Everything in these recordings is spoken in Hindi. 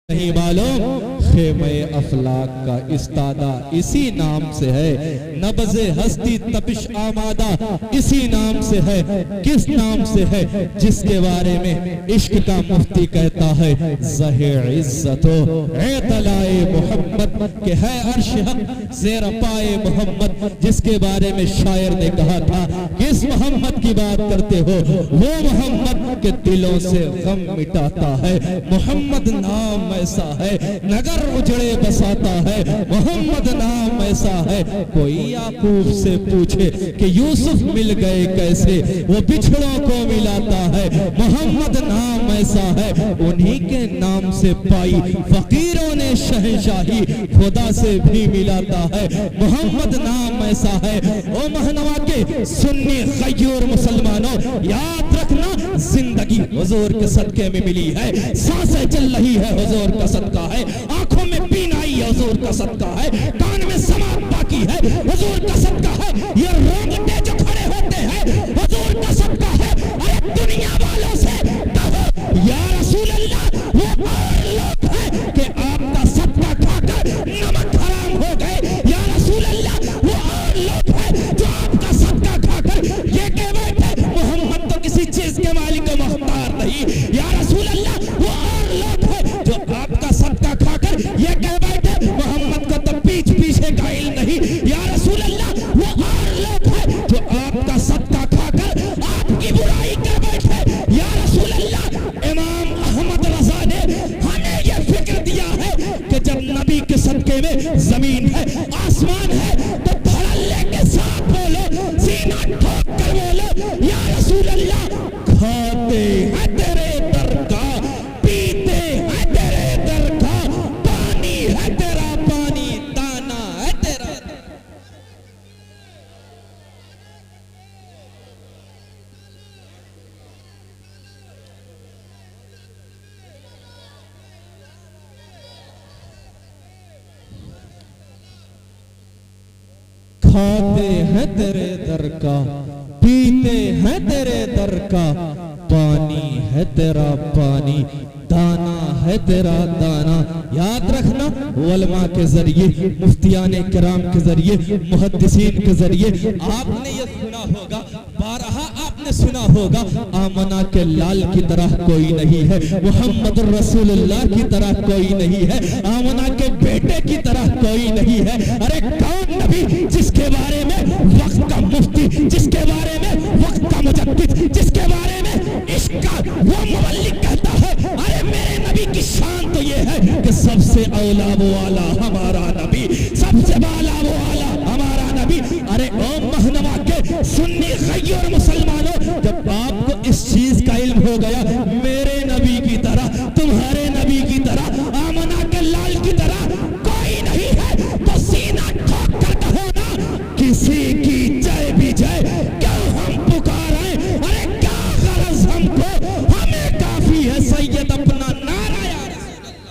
नहीं मालूम खेमे अफलाक का इस्तादा इसी नाम से है, नब्ज़े हस्ती तपिश आमादा इसी नाम से है। किस नाम से है? जिसके बारे में इश्क का मुफ्ती कहता है ज़हे इज्जतो ए तलाए मोहम्मद के है अर्श हक ज़ेर पाए मोहम्मद। जिसके बारे में शायर ने कहा था किस मोहम्मद की बात करते हो? वो मोहम्मद के दिलों से गम मिटाता है। मोहम्मद नाम ऐसा है नगर उजड़े बसाता है। मोहम्मद नाम ऐसा है कोई याकूब से पूछे कि यूसुफ मिल गए कैसे, वो बिछड़ों को मिलाता है। मोहम्मद नाम ऐसा है उन्हीं के नाम से पाई फकीरों ने शहंशाही खुदा से भी मिलाता है। मोहम्मद नाम ऐसा है। ओ महनवा के सुन्नी गयूर मुसलमानों याद रखना जिंदगी हुजूर के सदके में मिली है, सांसें चल रही है हुजूर का सदका है, आंखों में बीनाई हुजूर का सदका है, कान में समात बाकी है हुजूर का सदका है, ये रोंगटे जो खड़े होते हैं हुजूर का सदका है। अरे दुनिया वालों से कहो या रसूल अल्लाह वो और लोग हैं कि आपका सदका खाकर नमक हराम हो गए। या रसूल अल्लाह वो और लोग हैं जो आपका सदका खाकर ये कह बैठे मोहम्मद तो किसी चीज के मालिक को मुख्तार नहीं। या रसूल अल्लाह वो और लोग हैं जो आपका सदका खाकर ये कह बैठे मोहम्मद को तो पीछ पीछे कायल नहीं। या रसूल अल्लाह वो और लोग हैं जो आपका सदका खाकर आपकी बुराई कर बैठे। या रसूल अल्लाह इमाम अहमद रजा ने हमें ये फिक्र दिया है कि जब नबी के सदके में जमीन है आसमान है तो धड़ल्ले के साथ बोलो, सीना ठोक कर बोलो या रसूल अल्लाह खाते हैं तेरे दर का, पीते हैं तेरे दर का, पानी है तेरा पानी, दाना है तेरा। खाते हैं तेरे दर का, पीते हैं तेरे दर का, पानी है तेरा पानी, दाना है तेरा दाना। याद रखना उलमा के जरिए, मुफ्तियाने किराम के जरिए, मुहद्दिसीन के जरिए आपने ये सुना होगा, बारहा आपने सुना होगा, आमना के लाल की तरह कोई नहीं है, मोहम्मद रसूलुल्लाह की तरह कोई नहीं है, आमना के बेटे की तरह कोई नहीं है। अरे कौन नबी जिसके बारे में वक्त का मुफ्ती, जिसके बारे में वक्त का मुजद्दिद, जिसके बारे में इश्क का वो मुवल्लिक कहता है अरे मेरे नबी की शान तो ये है कि सबसे औला वो आला हमारा नबी, सबसे बाला वो आला हमारा नबी। अरे ओ महनवा के सुन्नी गयूर मुसलमानों जब आपको इस चीज का इल्म हो गया मेरे नबी की तरह, तुम्हारे नबी की तरह, आमना के लाल की तरह कोई नहीं है तो सीना ठोक कर कहो ना किसी की जय भी जय क्यों हम पुकारें। अरे क्या गरज हमको, हमें काफी है सैयद अपना नारा। या रसूल अल्लाह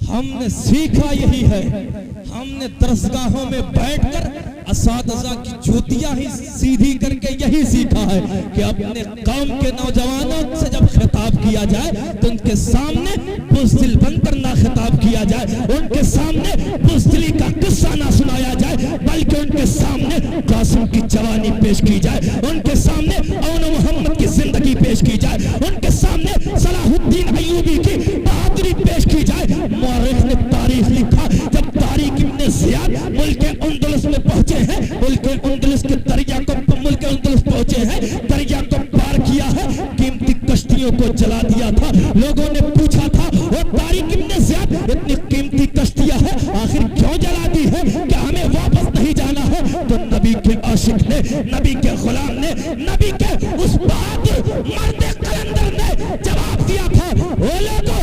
हमने सीखा यही है, हमने दरसगाहों में बैठकर असातिज़ा की जूतियां ही सीधी करके यही सीखा है कि अपने कौम के नौजवानों से जब खिताब किया जाए तो उनके सामने बुज़दिल बनकर ना खिताब किया जाए, उनके सामने बुज़दिली का किस्सा ना सुनाया जाए, बल्कि उनके सामने कासिम की जवानी पेश की जाए, उनके सामने औन मोहम्मद की जिंदगी पेश की जाए, उनके सामने सलाहुद्दीन अय्यूबी की बहादुरी पेश की जाए। मौरिख ने तारीख लिखा जब तारिक इब्न ज़ियाद मुल्क अंदलुस में पहुंचे हैं, मुल्क अंदलुस के दरिया को मुल्क अंदलुस पहुंचे हैं, दरिया को पार किया है, कीमती कश्तियों को जला दिया था। लोगों ने पूछा था वो तारिक इब्न ज़ियाद इतनी कीमती कश्तियां हैं आखिर क्यों जला दी है, क्या हमें वापस नहीं जाना है? तो नबी के आशिक ने, नबी के गुलाम ने, नबी के उस बहादुर मर्द कलंदर ने जवाब दिया था वो लोगों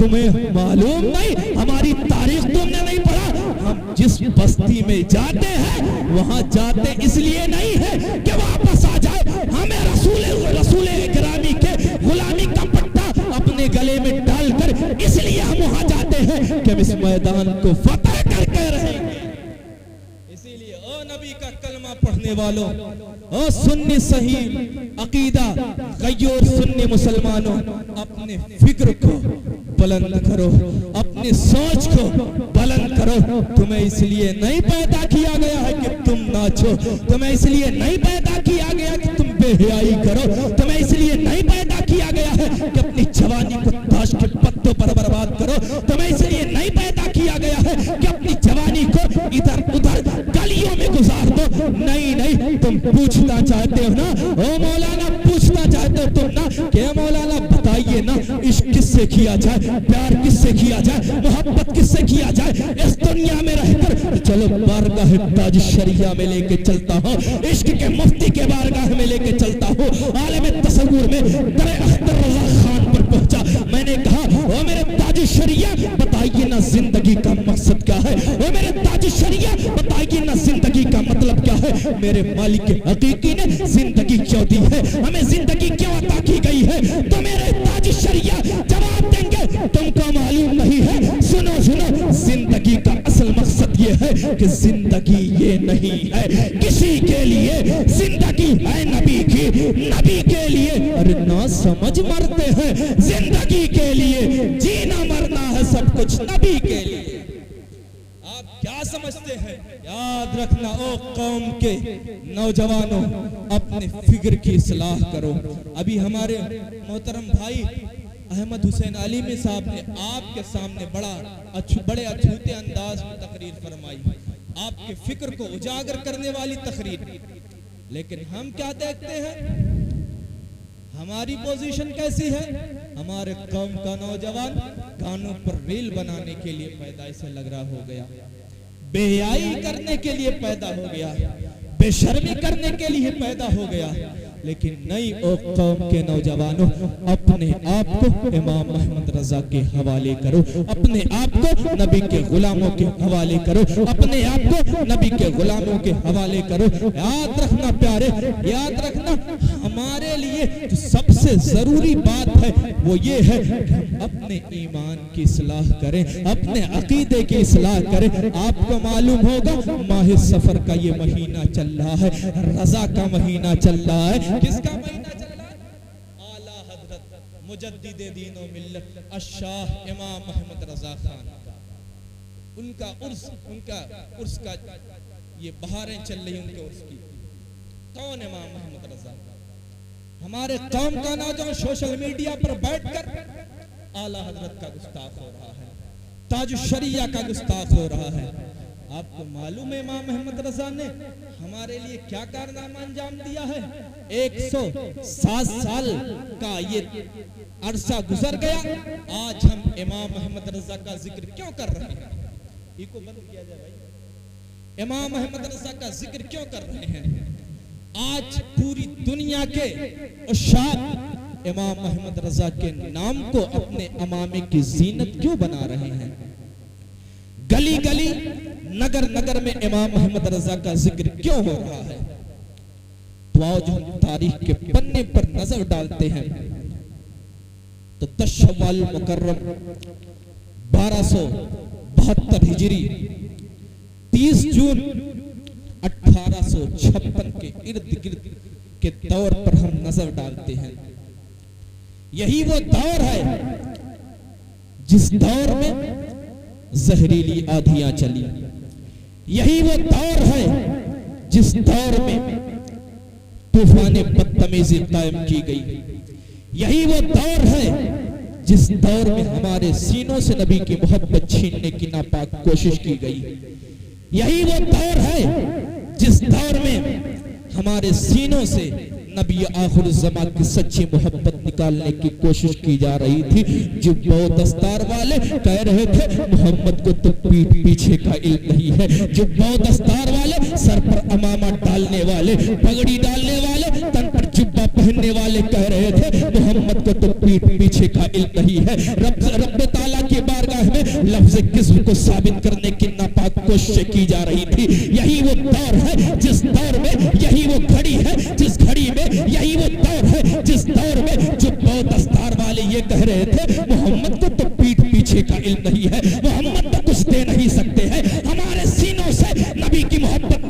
तुम्हें मालूम नहीं, हमारी तारीख तुमने नहीं पढ़ा, हम जिस बस्ती में जाते हैं वहां जाते इसलिए नहीं है कि वापस आ जाए, हमें रसूल गिरामी के गुलामी का पट्टा अपने गले में डालकर इसलिए हम वहां जाते हैं कि हम इस मैदान को फतह करके रहेंगे। इसीलिए ओ नबी का कलमा पढ़ने वालों, ओ सुन्नी सही अकीदा गैर सुन्नी मुसलमानों, अपने फिक्र को बुलंद करो, अपनी सोच को बुलंद करो। तुम्हें इसलिए नहीं पैदा किया गया है कि तुम नाचो, तुम्हें इसलिए नहीं पैदा किया गया कि तुम बेहयाई करो, तुम्हें इसलिए नहीं पैदा किया गया है कि अपनी जवानी को ताश के पत्तों पर बर्बाद करो, तुम्हें इसलिए नहीं पैदा किया गया है कि अपनी जवानी को इधर उधर गलियों में गुजार दो। नहीं नहीं, तुम पूछना चाहते हो ना, ओ मौलाना पूछना चाहते हो तुम ना कि मौलाना बताइए ना, इश्क किससे किया जाए, प्यार किससे किया जाए, मोहब्बत किससे किया जाए इस दुनिया में रहकर। चलो बारगाह ताज शरिया में लेके चलता हूँ, इश्क के मुफ्ती के बारगाह में लेके चलता हूँ। आलम तसव्वुर में दरे अख्तर रज़ा खान पर पहुंचा, मैंने कहा ओ मेरे ताज शरिया बताइए ना जिंदगी का मकसद क्या है, ओ मेरे ताज शरिया बताइए ना जिंदगी का मतलब क्या है। मेरे मालिक हकीकी ने जिंदगी क्यों दी है, हमें जिंदगी क्यों अता की गई है, तो मेरे ताज शरिया जवाब देंगे तुमको मालूम नहीं है। सुनो सुनो, जिंदगी का असल मकसद ये है कि जिंदगी ये नहीं है किसी के लिए, जिंदगी है नबी की, नबी के लिए। अरे ना समझ मरते हैं, जिंदगी के लिए, जीना मरना है सब कुछ नबी के लिए। आप क्या समझते हैं? याद रखना ओ कौम के नौजवानों, अपने फिक्र की इस्लाह करो। अभी हमारे मोहतरम भाई अहमद हुसैन आलिमी साहब ने आपके सामने बड़े अछूते अंदाज में तकरीर फरमाई, आपके फिक्र को उजागर करने वाली तकरीर। लेकिन हम क्या देखते हैं, हमारी पोजीशन कैसी है? हमारे कौम का नौजवान गानों पर रील बनाने के लिए पैदा से लग रहा हो गया, बेहयाई करने के लिए पैदा हो गया, बेशर्मी करने के लिए पैदा हो गया। लेकिन नहीं ओ कौम के नौजवानों, अपने आप को इमाम मोहम्मद रजा के हवाले करो, अपने आप को नबी के गुलामों के हवाले करो, अपने आप को नबी के गुलामों के हवाले करो। याद रखना प्यारे, याद रखना, हमारे लिए जो सबसे जरूरी बात है वो ये है कि हम अपने ईमान की इस्लाह करें, अपने अकीदे की इस्लाह करें। आपको मालूम होगा माह सफर का ये महीना चल रहा है, रजा का महीना चल रहा है। किसका महीना चल रहा है? आला हजरत मुजद्दिद दीन व मिल्लत अशाह इमाम मोहम्मद रजा खान का, उनका उर्स का ये बहारें चल रही उनके उर्स की। कौन इमाम मोहम्मद रजा? हमारे कौम का नौजवान सोशल मीडिया पर बैठकर आला हजरत का गुस्ताख हो रहा है, ताज शरिया का गुस्ताख हो रहा है। आपको मालूम है इमाम मोहम्मद रजा ने हमारे लिए क्या कारनामा अंजाम दिया है? 107 साल का ये अरसा गुजर गया, आज हम इमाम मोहम्मद रजा का जिक्र क्यों कर रहे हैं? इको बंद किया जाए भाई। इमाम मोहम्मद रजा का जिक्र क्यों कर रहे हैं? आज पूरी दुनिया के उशाक इमाम मोहम्मद रजा के नाम को अपने अमामे की जीनत क्यों बना रहे हैं? गली गली नगर नगर में इमाम मोहम्मद रजा का जिक्र क्यों हो रहा है? तो आज हम तारीख के पन्ने पर नजर डालते हैं तो 10 शव्वाल मुकर्रम 1272 हिजरी 30 जून 1856 के इर्द गिर्द के दौर पर हम नजर डालते हैं। यही वो दौर है जिस दौर में जहरीली आंधियां चली, यही वो दौर है जिस दौर में तूफान बदतमीजी कायम की गई, यही वो दौर है जिस दौर में हमारे सीनों से नबी की मोहब्बत छीनने की नापाक कोशिश की गई, यही वो दौर है जिस दौर में हमारे सीनों से नबी आखिर ज़मां की सच्ची मोहब्बत निकालने की कोशिश की जा रही थी। जो बहुत दस्तार वाले कह रहे थे मोहम्मद को तो पीठ पीछे का इल्म नहीं है, जो बहुत दस्तार वाले सर पर अमामा डालने वाले, पगड़ी डालने वाले, तन पर जुब्बा पहनने वाले कह रहे थे मोहम्मद को तो पीठ पीछे का इल्म नहीं है। रब ताला की बारगाह में लफ्ज़ किस्म को साबित करने की नापाक कोशिश की जा रही थी। यही वो दौर है जिस दौर में, यही वो घड़ी है जिस घड़ी में, यही वो दौर है जिस दौर में जो बहुत दस्तार वाले ये कह रहे थे मोहम्मद को तो पीठ पीछे का इल्म नहीं है, मोहम्मद तो कुछ दे नहीं सकते हैं, हमारे सीनों से नबी की मोहब्बत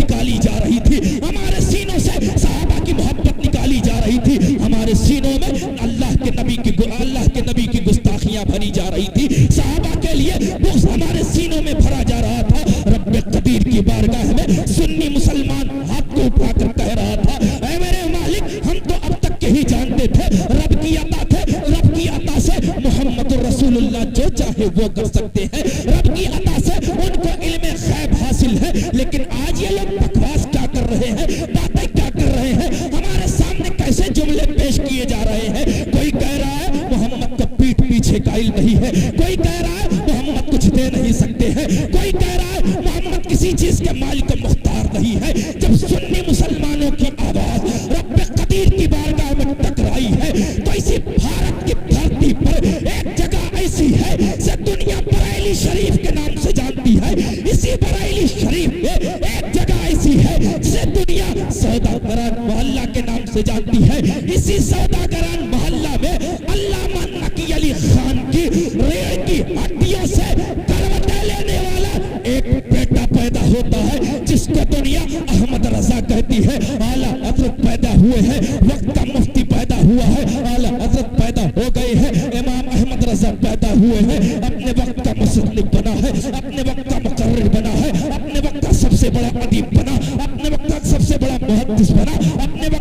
बारगाह में सुन्नी मुसलमान हाथ को उठाकर कह रहा था, ऐ मेरे मालिक, हम तो अब तक यही जानते थे रब की अता थे, रब की अता से मोहम्मद रसूलुल्लाह जो चाहे वो कर सकते हैं, रब की अता से उनको इल्मे गैब हासिल है। लेकिन आज ये लोग बकवास क्या कर रहे हैं, बातें क्या कर रहे हैं, हमारे सामने कैसे जुमले पेश किए जा रहे हैं। कोई कह रहा है मोहम्मद को पीठ पीछे का इल्म नहीं है, कोई कह रहा है मोहम्मद कुछ दे नहीं सकते हैं, कोई कह रहा है मोहम्मद किसी चीज के मालिक को मुख्तार नहीं है। जब सुन्नी मुसलमानों की आवाज रब्बे कदीर की बारगाह में टकराई है, तो इसी भारत की धरती पर एक जगह ऐसी है जिसे दुनिया बरेली शरीफ के नाम से जानती है। इसी बरेली शरीफ में एक जगह ऐसी है जिसे दुनिया सौदागरान मोहल्ला के नाम से जानती है। इसी सौदागरान मोहल्ला में अल्लामा नकी अली खान की रीढ़ की हड्डियों से करवटें लेने वाला एक बेटा पैदा होता है, जिसको दुनिया अहमद रजा कहती है। आला हजरत पैदा हुए हैं, वक्त का मुफ्ती पैदा हुआ है, आला हजरत पैदा हो गए हैं, इमाम अहमद रजा पैदा हुए हैं, अपने वक्त का मुसन्निफ बना है, अपने वक्त का मुकर्रिर बना है, अपने वक्त का सबसे बड़ा अदीब बना, अपने वक्त का सबसे बड़ा मुहद्दिस बना, अपने वक्त